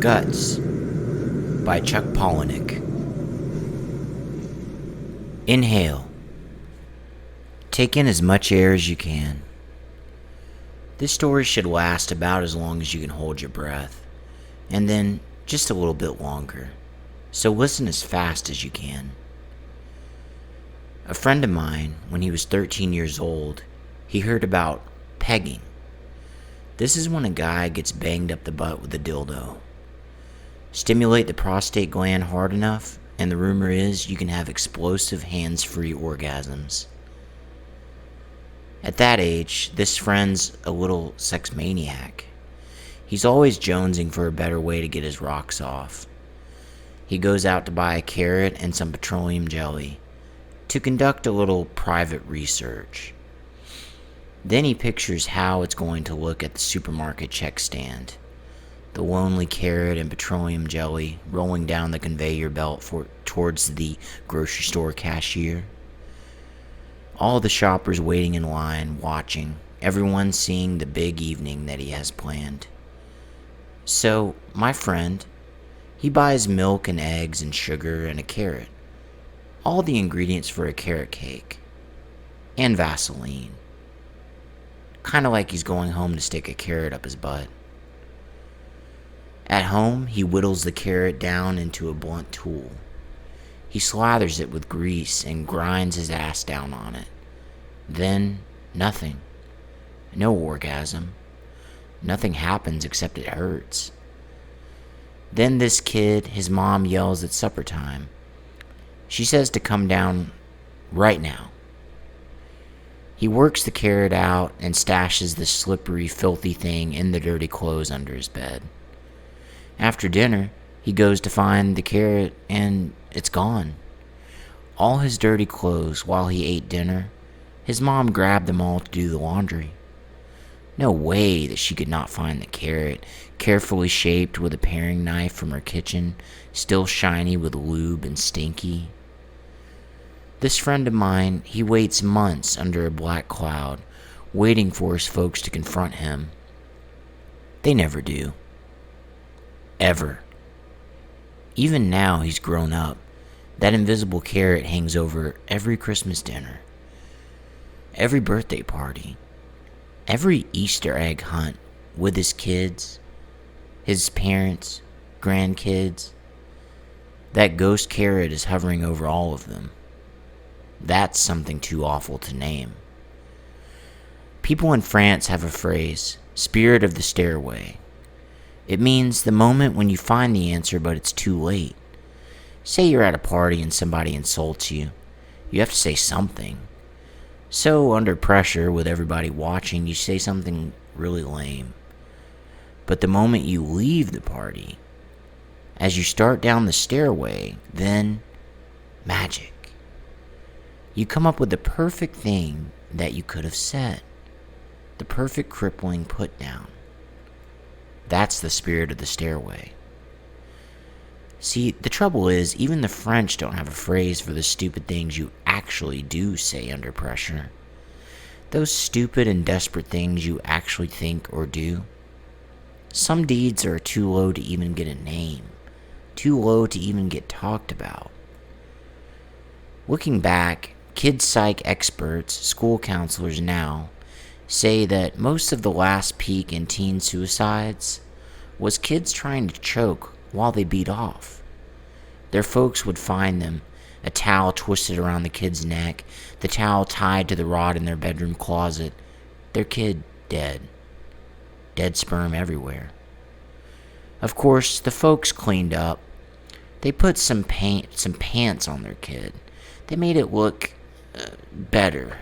Guts by Chuck Palahniuk. Inhale. Take in as much air as you can. This story should last about as long as you can hold your breath, and then just a little bit longer. So listen as fast as you can. A friend of mine, when he was 13 years old, he heard about pegging. This is when a guy gets banged up the butt with a dildo. Stimulate the prostate gland hard enough, and the rumor is you can have explosive hands-free orgasms. At that age, this friend's a little sex maniac. He's always jonesing for a better way to get his rocks off. He goes out to buy a carrot and some petroleum jelly to conduct a little private research. Then he pictures how it's going to look at the supermarket check stand. The lonely carrot and petroleum jelly rolling down the conveyor belt towards the grocery store cashier. All the shoppers waiting in line, watching, everyone seeing the big evening that he has planned. So, my friend, he buys milk and eggs and sugar and a carrot. All the ingredients for a carrot cake. And Vaseline. Kind of like he's going home to stick a carrot up his butt. At home, he whittles the carrot down into a blunt tool. He slathers it with grease and grinds his ass down on it. Then, nothing. No orgasm. Nothing happens except it hurts. Then this kid, his mom yells at supper time. She says to come down right now. He works the carrot out and stashes the slippery, filthy thing in the dirty clothes under his bed. After dinner, he goes to find the carrot and it's gone. All his dirty clothes while he ate dinner, his mom grabbed them all to do the laundry. No way that she could not find the carrot, carefully shaped with a paring knife from her kitchen, still shiny with lube and stinky. This friend of mine, he waits months under a black cloud, waiting for his folks to confront him. They never do. Ever. Even now he's grown up. That invisible carrot hangs over every Christmas dinner, every birthday party, every Easter egg hunt with his kids, his parents, grandkids. That ghost carrot is hovering over all of them. That's something too awful to name. People in France have a phrase, spirit of the stairway. It means the moment when you find the answer but it's too late. Say you're at a party and somebody insults you. You have to say something. So under pressure with everybody watching, you say something really lame. But the moment you leave the party, as you start down the stairway, then magic. You come up with the perfect thing that you could have said. The perfect crippling put down. That's the spirit of the stairway. See, the trouble is, even the French don't have a phrase for the stupid things you actually do say under pressure. Those stupid and desperate things you actually think or do. Some deeds are too low to even get a name. Too low to even get talked about. Looking back, kid psych experts, school counselors now, say that most of the last peak in teen suicides was kids trying to choke while they beat off. Their folks would find them, a towel twisted around the kid's neck, the towel tied to the rod in their bedroom closet, their kid dead. Dead sperm everywhere. Of course, the folks cleaned up. They put some pants on their kid. They made it look better.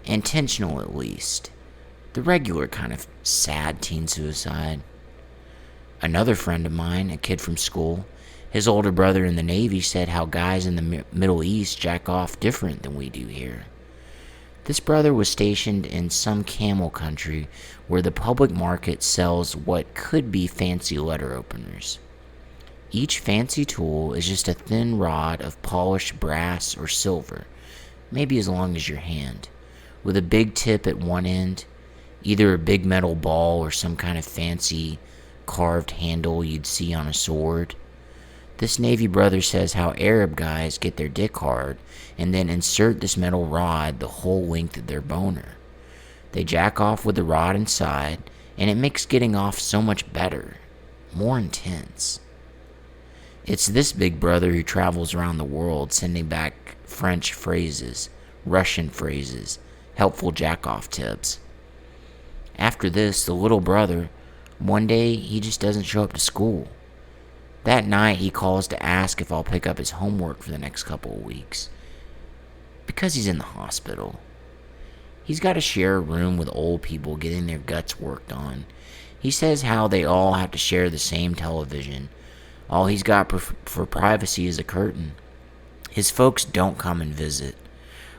Intentional, at least. The regular kind of sad teen suicide. Another friend of mine, a kid from school, his older brother in the Navy, said how guys in the Middle East jack off different than we do here. This brother was stationed in some camel country where the public market sells what could be fancy letter openers. Each fancy tool is just a thin rod of polished brass or silver, maybe as long as your hand, with a big tip at one end, either a big metal ball or some kind of fancy carved handle you'd see on a sword. This Navy brother says how Arab guys get their dick hard and then insert this metal rod the whole length of their boner. They jack off with the rod inside, and it makes getting off so much better, more intense. It's this big brother who travels around the world sending back French phrases, Russian phrases, helpful jack-off tips. After this, the little brother, one day he just doesn't show up to school. That night he calls to ask if I'll pick up his homework for the next couple of weeks. Because he's in the hospital. He's got to share a room with old people getting their guts worked on. He says how they all have to share the same television. All he's got for privacy is a curtain. His folks don't come and visit.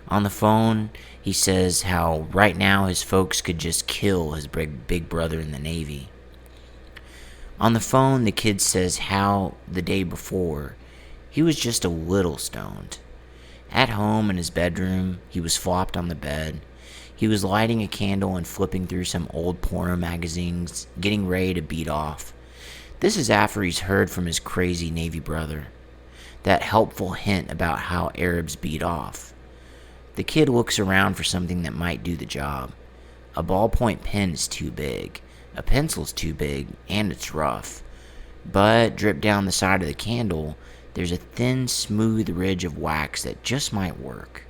On the phone, he says how right now his folks could just kill his big brother in the Navy. On the phone, the kid says how the day before, he was just a little stoned. At home in his bedroom, he was flopped on the bed. He was lighting a candle and flipping through some old porno magazines, getting ready to beat off. This is after he's heard from his crazy Navy brother. That helpful hint about how Arabs beat off. The kid looks around for something that might do the job. A ballpoint pen is too big. A pencil's too big, and it's rough. But dripped down the side of the candle, there's a thin, smooth ridge of wax that just might work.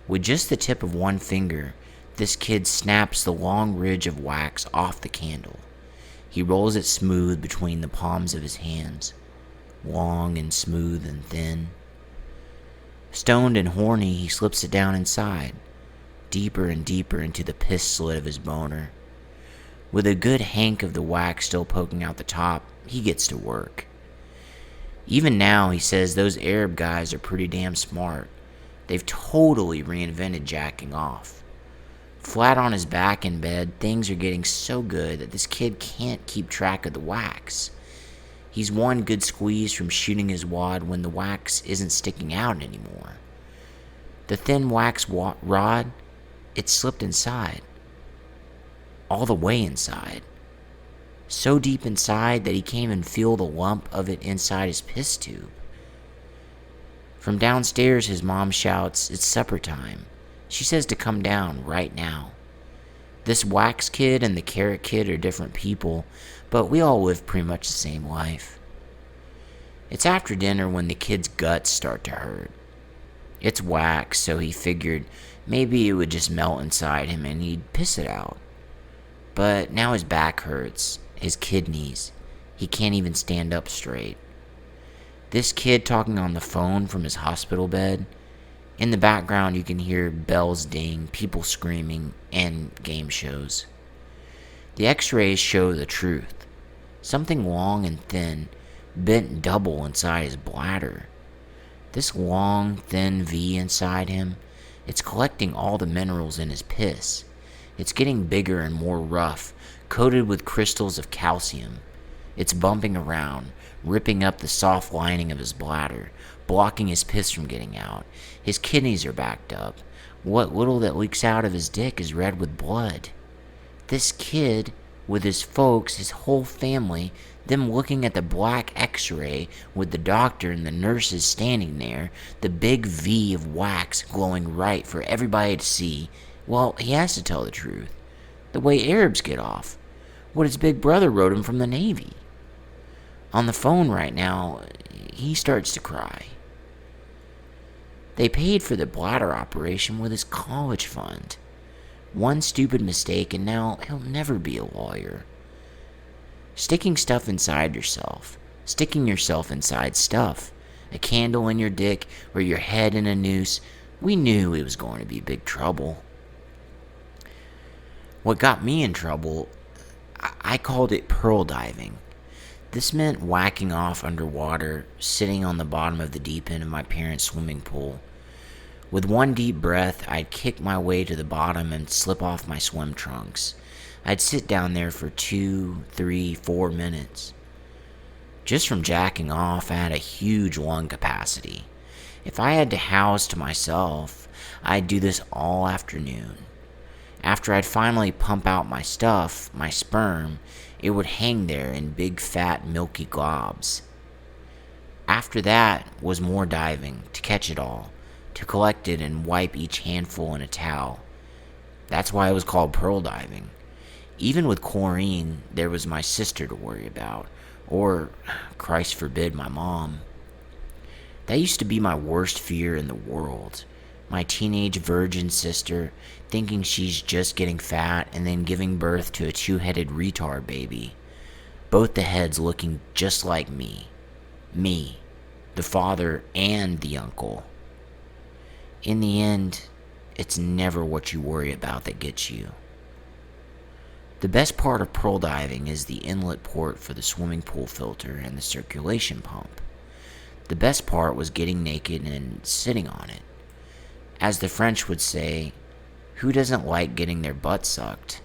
With just the tip of one finger, this kid snaps the long ridge of wax off the candle. He rolls it smooth between the palms of his hands, long and smooth and thin. Stoned and horny, he slips it down inside, deeper and deeper into the piss slit of his boner. With a good hank of the wax still poking out the top, he gets to work. Even now, he says those Arab guys are pretty damn smart. They've totally reinvented jacking off. Flat on his back in bed, things are getting so good that this kid can't keep track of the wax. He's one good squeeze from shooting his wad when the wax isn't sticking out anymore. The thin wax rod, it slipped inside. All the way inside. So deep inside that he can't even feel the lump of it inside his piss tube. From downstairs, his mom shouts, "It's supper time." She says to come down right now. This wax kid and the carrot kid are different people, but we all live pretty much the same life. It's after dinner when the kid's guts start to hurt. It's wax, so he figured maybe it would just melt inside him and he'd piss it out. But now his back hurts, his kidneys. He can't even stand up straight. This kid talking on the phone from his hospital bed. In the background, you can hear bells ding, people screaming, and game shows. The x-rays show the truth. Something long and thin, bent double inside his bladder. This long, thin V inside him, it's collecting all the minerals in his piss. It's getting bigger and more rough, coated with crystals of calcium. It's bumping around, ripping up the soft lining of his bladder, blocking his piss from getting out. His kidneys are backed up. What little that leaks out of his dick is red with blood. This kid, with his folks, his whole family, them looking at the black x-ray with the doctor and the nurses standing there, the big V of wax glowing right for everybody to see. Well, he has to tell the truth. The way Arabs get off. What his big brother wrote him from the Navy. On the phone right now, he starts to cry. They paid for the bladder operation with his college fund. One stupid mistake and now he'll never be a lawyer. Sticking stuff inside yourself. Sticking yourself inside stuff. A candle in your dick or your head in a noose. We knew it was going to be big trouble. What got me in trouble, I called it pearl diving. This meant whacking off underwater, sitting on the bottom of the deep end of my parents' swimming pool. With one deep breath, I'd kick my way to the bottom and slip off my swim trunks. I'd sit down there for 2, 3, 4 minutes. Just from jacking off, I had a huge lung capacity. If I had to house to myself, I'd do this all afternoon. After I'd finally pump out my stuff, my sperm, it would hang there in big fat milky globs. After that was more diving, to catch it all, to collect it and wipe each handful in a towel. That's why it was called pearl diving. Even with chlorine, there was my sister to worry about, or, Christ forbid, my mom. That used to be my worst fear in the world. My teenage virgin sister, thinking she's just getting fat and then giving birth to a two-headed retard baby. Both the heads looking just like me. Me, the father and the uncle. In the end, it's never what you worry about that gets you. The best part of pearl diving is the inlet port for the swimming pool filter and the circulation pump. The best part was getting naked and sitting on it. As the French would say, who doesn't like getting their butt sucked?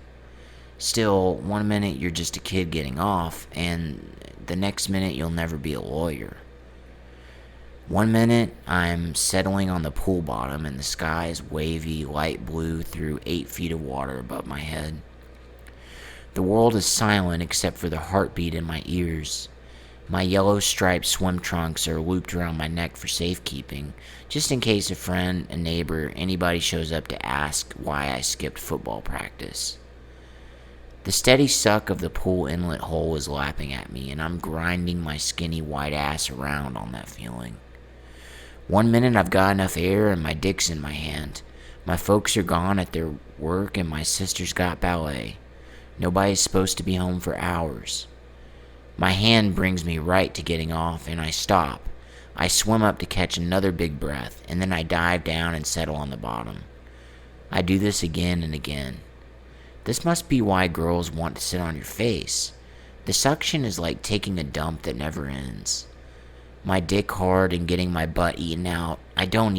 Still, one minute you're just a kid getting off, and the next minute you'll never be a lawyer. One minute I'm settling on the pool bottom and the sky is wavy, light blue through 8 feet of water above my head. The world is silent except for the heartbeat in my ears. My yellow striped swim trunks are looped around my neck for safekeeping, just in case a friend, a neighbor, anybody shows up to ask why I skipped football practice. The steady suck of the pool inlet hole is lapping at me, and I'm grinding my skinny white ass around on that feeling. One minute I've got enough air and my dick's in my hand. My folks are gone at their work and my sister's got ballet. Nobody's supposed to be home for hours. My hand brings me right to getting off, and I stop. I swim up to catch another big breath, and then I dive down and settle on the bottom. I do this again and again. This must be why girls want to sit on your face. The suction is like taking a dump that never ends. My dick hard and getting my butt eaten out. I don't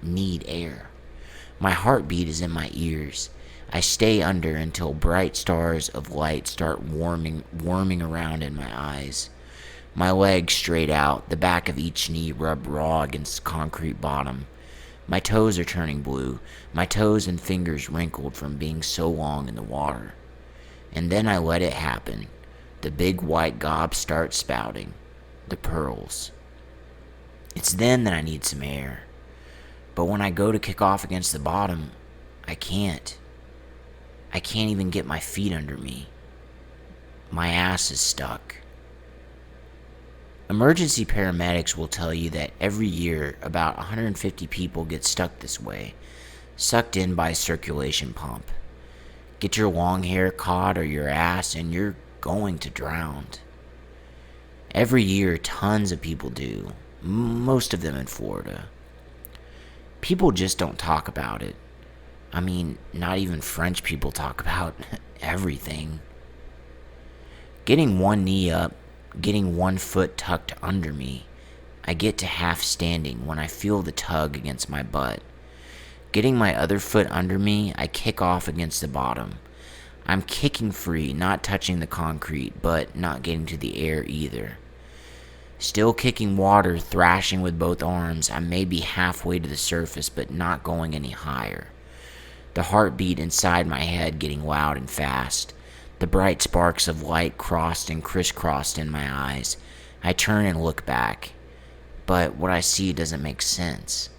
need air. My heartbeat is in my ears. I stay under until bright stars of light start warming around in my eyes. My legs straight out, the back of each knee rubbed raw against the concrete bottom. My toes are turning blue, my toes and fingers wrinkled from being so long in the water. And then I let it happen. The big white gob starts spouting. The pearls. It's then that I need some air. But when I go to kick off against the bottom, I can't. I can't even get my feet under me. My ass is stuck. Emergency paramedics will tell you that every year about 150 people get stuck this way, sucked in by a circulation pump. Get your long hair caught or your ass and you're going to drown. Every year tons of people do, most of them in Florida. People just don't talk about it. I mean, not even French people talk about everything. Getting one knee up, getting one foot tucked under me, I get to half standing when I feel the tug against my butt. Getting my other foot under me, I kick off against the bottom. I'm kicking free, not touching the concrete, but not getting to the air either. Still kicking water, thrashing with both arms, I may be halfway to the surface, but not going any higher. The heartbeat inside my head getting loud and fast. The bright sparks of light crossed and crisscrossed in my eyes. I turn and look back. But what I see doesn't make sense.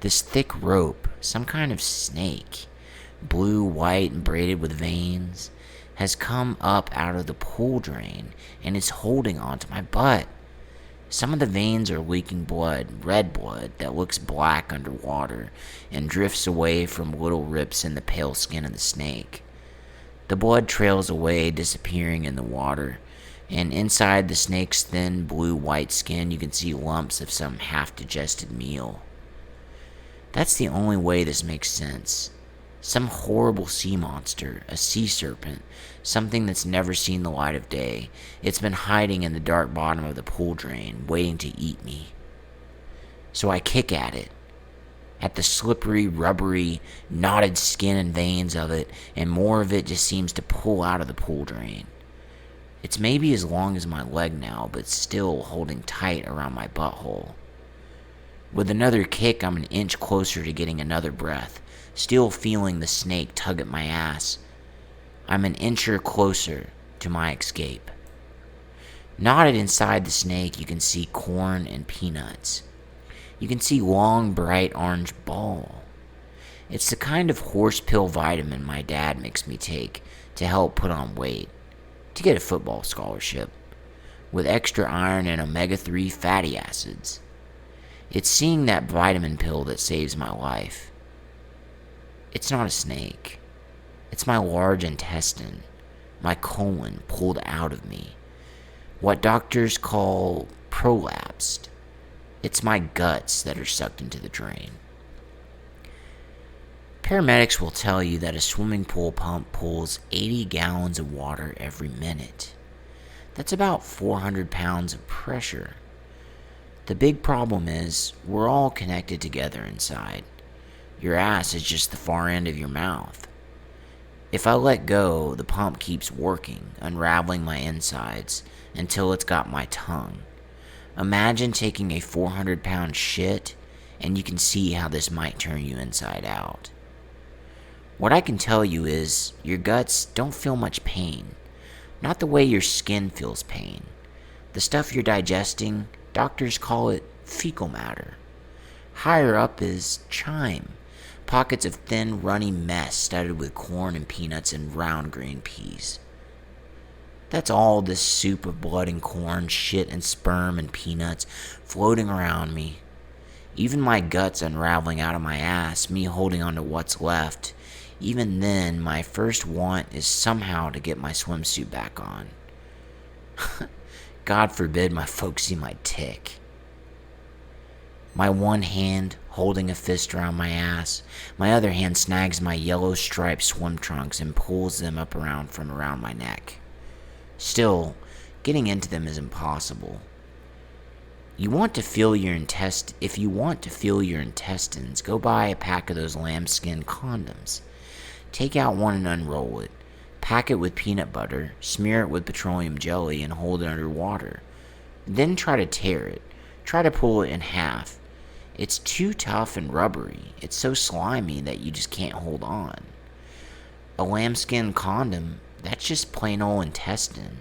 This thick rope, some kind of snake, blue, white, and braided with veins, has come up out of the pool drain and is holding onto my butt. Some of the veins are leaking blood, red blood, that looks black underwater and drifts away from little rips in the pale skin of the snake. The blood trails away, disappearing in the water, and inside the snake's thin blue-white skin you can see lumps of some half-digested meal. That's the only way this makes sense. Some horrible sea monster, a sea serpent, something that's never seen the light of day. It's been hiding in the dark bottom of the pool drain, waiting to eat me. So I kick at it, at the slippery, rubbery, knotted skin and veins of it, and more of it just seems to pull out of the pool drain. It's maybe as long as my leg now, but still holding tight around my butthole. With another kick, I'm an inch closer to getting another breath, still feeling the snake tug at my ass. I'm an inch closer to my escape. Knotted inside the snake, you can see corn and peanuts. You can see long, bright orange ball. It's the kind of horse pill vitamin my dad makes me take to help put on weight, to get a football scholarship, with extra iron and omega-3 fatty acids. It's seeing that vitamin pill that saves my life. It's not a snake. It's my large intestine, my colon pulled out of me. What doctors call prolapsed. It's my guts that are sucked into the drain. Paramedics will tell you that a swimming pool pump pulls 80 gallons of water every minute. That's about 400 pounds of pressure. The big problem is we're all connected together inside. Your ass is just the far end of your mouth. If I let go, the pump keeps working, unraveling my insides until it's got my tongue. Imagine taking a 400-pound shit, and you can see how this might turn you inside out. What I can tell you is your guts don't feel much pain. Not the way your skin feels pain. The stuff you're digesting, doctors call it fecal matter. Higher up is chyme. Pockets of thin, runny mess studded with corn and peanuts and round green peas. That's all this soup of blood and corn, shit and sperm and peanuts floating around me. Even my guts unraveling out of my ass, me holding on to what's left. Even then, my first want is somehow to get my swimsuit back on. God forbid my folks see my tick. My one hand holding a fist around my ass, my other hand snags my yellow striped swim trunks and pulls them up from around my neck. Still, getting into them is impossible. If you want to feel your intestines, go buy a pack of those lambskin condoms. Take out one and unroll it. Pack it with peanut butter, smear it with petroleum jelly, and hold it under water. Then try to tear it. Try to pull it in half. It's too tough and rubbery. It's so slimy that you just can't hold on. A lambskin condom, that's just plain old intestine.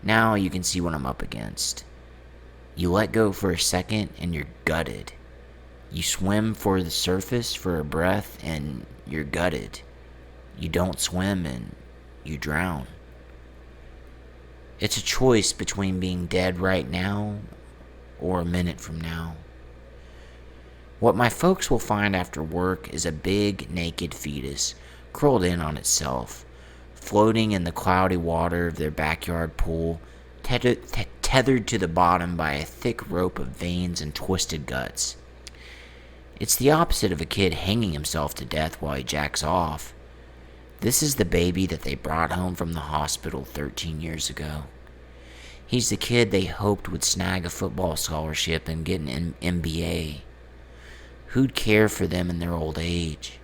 Now you can see what I'm up against. You let go for a second and you're gutted. You swim for the surface for a breath and you're gutted. You don't swim and you drown. It's a choice between being dead right now or a minute from now. What my folks will find after work is a big, naked fetus curled in on itself, floating in the cloudy water of their backyard pool, tethered to the bottom by a thick rope of veins and twisted guts. It's the opposite of a kid hanging himself to death while he jacks off. This is the baby that they brought home from the hospital 13 years ago. He's the kid they hoped would snag a football scholarship and get an MBA. Who'd care for them in their old age?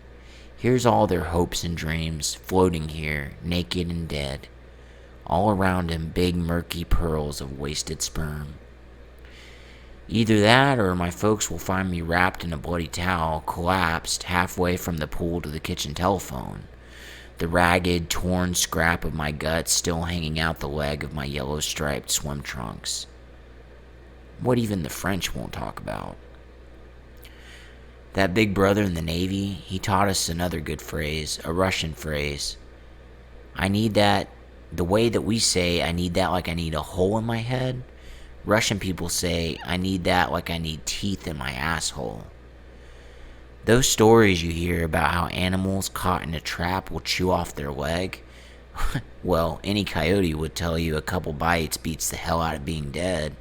Here's all their hopes and dreams, floating here, naked and dead. All around him, big murky pearls of wasted sperm. Either that, or my folks will find me wrapped in a bloody towel, collapsed halfway from the pool to the kitchen telephone. The ragged, torn scrap of my guts still hanging out the leg of my yellow-striped swim trunks. What even the French won't talk about. That big brother in the Navy, he taught us another good phrase, a Russian phrase. I need that, the way that we say, I need that like I need a hole in my head. Russian people say, I need that like I need teeth in my asshole. Those stories you hear about how animals caught in a trap will chew off their leg, well, any coyote would tell you a couple bites beats the hell out of being dead.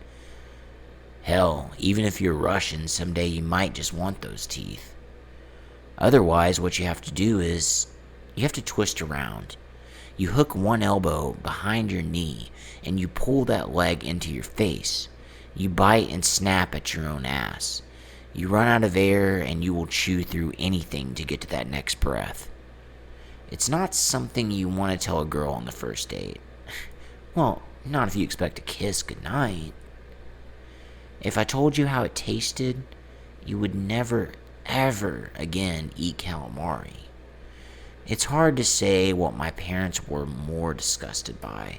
Hell, even if you're Russian, someday you might just want those teeth. Otherwise, what you have to do is, you have to twist around. You hook one elbow behind your knee, and you pull that leg into your face. You bite and snap at your own ass. You run out of air, and you will chew through anything to get to that next breath. It's not something you want to tell a girl on the first date. Well, not if you expect a kiss goodnight. If I told you how it tasted, you would never, ever again eat calamari. It's hard to say what my parents were more disgusted by: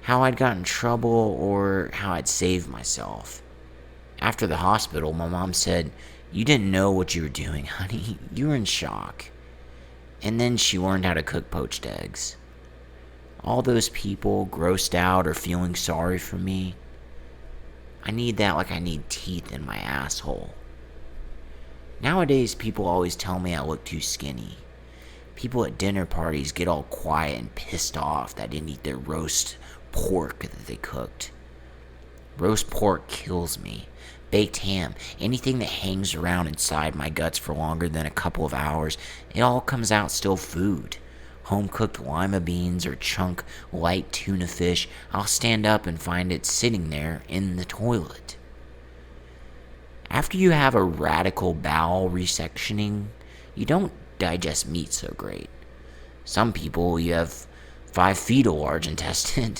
how I'd got in trouble or how I'd saved myself. After the hospital, my mom said, "You didn't know what you were doing, honey. You were in shock." And then she learned how to cook poached eggs. All those people grossed out or feeling sorry for me, I need that like I need teeth in my asshole. Nowadays, people always tell me I look too skinny. People at dinner parties get all quiet and pissed off that I didn't eat their roast pork that they cooked. Roast pork kills me. Baked ham, anything that hangs around inside my guts for longer than a couple of hours, it all comes out still food. Home-cooked lima beans or chunk light tuna fish, I'll stand up and find it sitting there in the toilet. After you have a radical bowel resectioning, you don't digest meat so great. Some people, you have 5 feet of large intestine,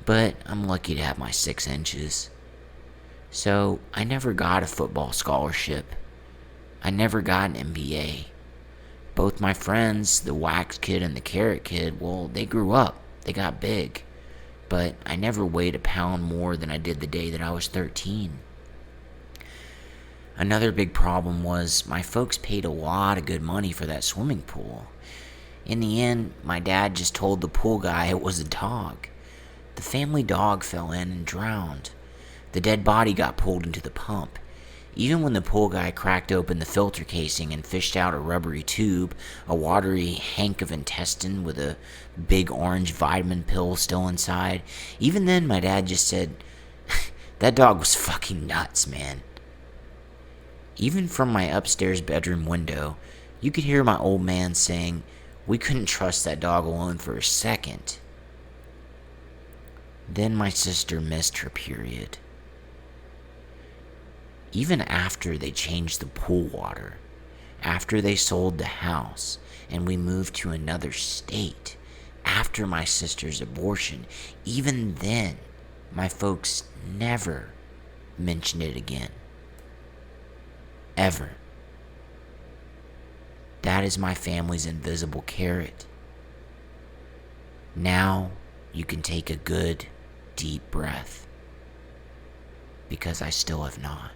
but I'm lucky to have my 6 inches. So I never got a football scholarship. I never got an MBA. Both my friends, the wax kid and the carrot kid, well, they grew up. They got big. But I never weighed a pound more than I did the day that I was 13. Another big problem was my folks paid a lot of good money for that swimming pool. In the end, my dad just told the pool guy it was a dog. The family dog fell in and drowned. The dead body got pulled into the pump. Even when the pool guy cracked open the filter casing and fished out a rubbery tube, a watery hank of intestine with a big orange vitamin pill still inside, even then my dad just said, "That dog was fucking nuts, man." Even from my upstairs bedroom window, you could hear my old man saying, "We couldn't trust that dog alone for a second." Then my sister missed her period. Even after they changed the pool water, after they sold the house, and we moved to another state, after my sister's abortion, even then, my folks never mentioned it again. Ever. That is my family's invisible carrot. Now you can take a good, deep breath, because I still have not.